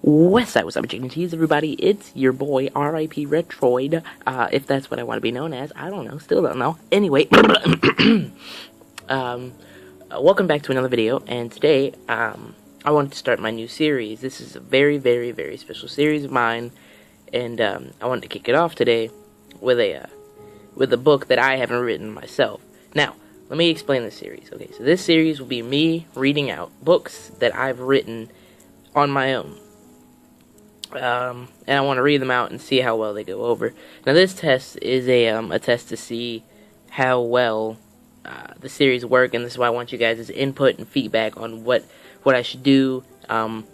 Westside, what's up, chicken cheese, everybody? It's your boy, R.I.P. Retroid, if that's what I want to be known as. I don't know, still don't know. Anyway, welcome back to another video, and today, I wanted to start my new series. This is a very, very, very special series of mine, and, I wanted to kick it off today with a book that I haven't written myself. Now, let me explain this series. Okay, so this series will be me reading out books that I've written on my own. And I want to read them out and see how well they go over. Now, this test is a test to see how well the series work, and this is why I want you guys' input and feedback on what I should do. And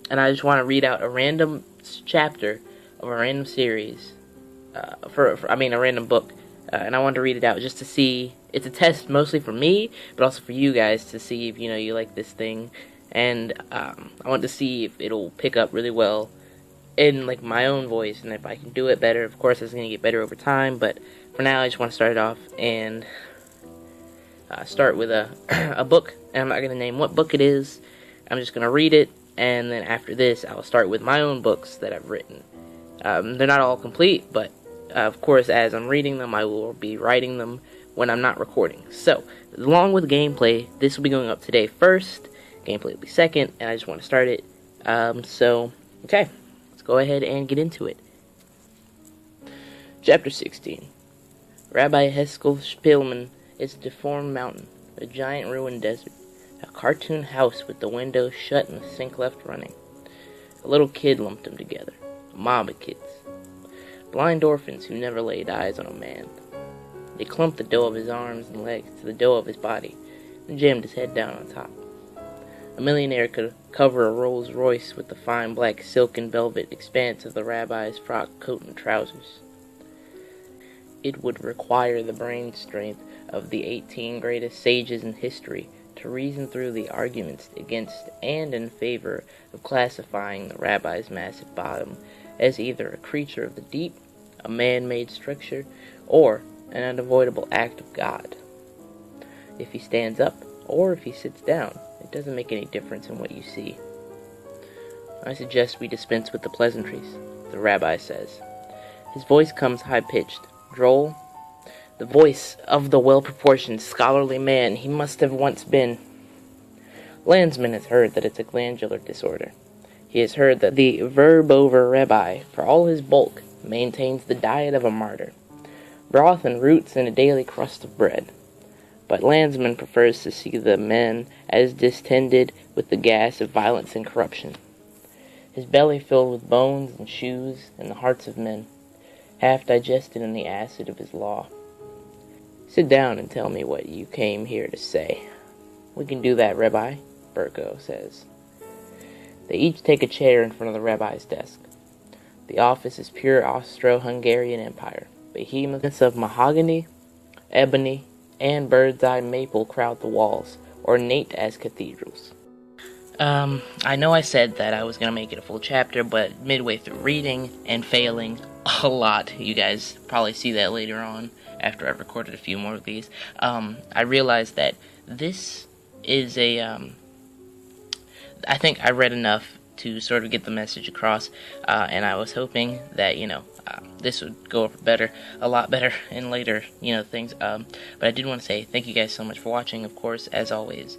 I just want to read out a random chapter of a random series, a random book, and I want to read it out just to see. It's a test mostly for me, but also for you guys to see if you like this thing, and I want to see if it'll pick up really well in like my own voice, and if I can do it better. Of course, it's gonna get better over time, but for now, I just want to start it off and start with a book. And I'm not gonna name what book it is. I'm just gonna read it, and then after this, I'll start with my own books that I've written. They're not all complete, but of course, as I'm reading them, I will be writing them when I'm not recording. So, along with gameplay, this will be going up today first. Gameplay will be second, and I just want to start it. Okay. Go ahead and get into it. Chapter 16. Rabbi Heskel Spielman is a deformed mountain, a giant ruined desert, a cartoon house with the windows shut and the sink left running. A little kid lumped them together, a mob of kids. Blind orphans who never laid eyes on a man. They clumped the dough of his arms and legs to the dough of his body and jammed his head down on top. A millionaire could cover a Rolls Royce with the fine black silk and velvet expanse of the rabbi's frock coat and trousers. It would require the brain strength of the 18 greatest sages in history to reason through the arguments against and in favor of classifying the rabbi's massive bottom as either a creature of the deep, a man-made structure, or an unavoidable act of God. If he stands up, or if he sits down, it doesn't make any difference in what you see. I suggest we dispense with the pleasantries, the rabbi says. His voice comes high-pitched, droll. The voice of the well-proportioned, scholarly man he must have once been. Landsman has heard that it's a glandular disorder. He has heard that the verbover rabbi, for all his bulk, maintains the diet of a martyr. Broth and roots and a daily crust of bread. But Landsman prefers to see the men as distended with the gas of violence and corruption. His belly filled with bones and shoes and the hearts of men, half digested in the acid of his law. Sit down and tell me what you came here to say. We can do that, Rabbi, Burko says. They each take a chair in front of the rabbi's desk. The office is pure Austro-Hungarian Empire. Behemoths of mahogany, ebony, and bird's-eye maple crowd the walls, ornate as cathedrals. I know I said that I was going to make it a full chapter, but midway through reading and failing a lot, you guys probably see that later on after I've recorded a few more of these, I realized that this is I think I read enough to sort of get the message across, and I was hoping that, this would go over a lot better in later, things, but I did want to say thank you guys so much for watching, of course, as always,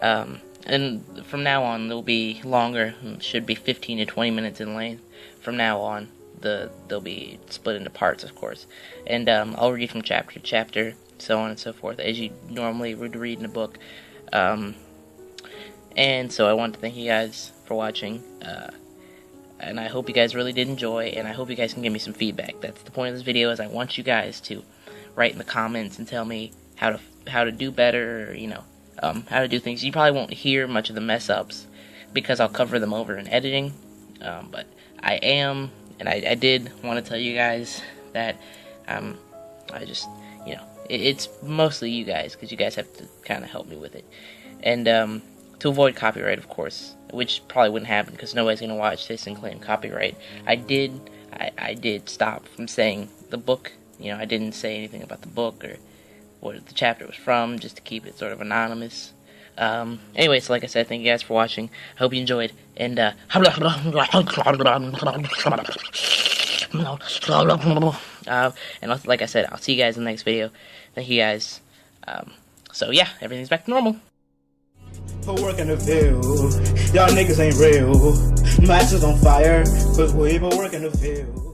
and from now on, they'll be longer, should be 15 to 20 minutes in length. From now on, they'll be split into parts, of course, and I'll read from chapter to chapter, so on and so forth, as you normally would read in a book, and so I want to thank you guys for watching, and I hope you guys really did enjoy, and I hope you guys can give me some feedback. That's the point of this video, is I want you guys to write in the comments and tell me how to do better, or, how to do things. You probably won't hear much of the mess-ups, because I'll cover them over in editing, but I am, and I did want to tell you guys that, I just, it's mostly you guys, because you guys have to kind of help me with it, and, to avoid copyright, of course, which probably wouldn't happen because nobody's going to watch this and claim copyright. I did stop from saying the book. I didn't say anything about the book or what the chapter was from, just to keep it sort of anonymous. Anyway, so like I said, thank you guys for watching. Hope you enjoyed, and and like I said, I'll see you guys in the next video. Thank you guys. So yeah, everything's back to normal. For work in the field, y'all niggas ain't real. Matches on fire, cause we been working the field.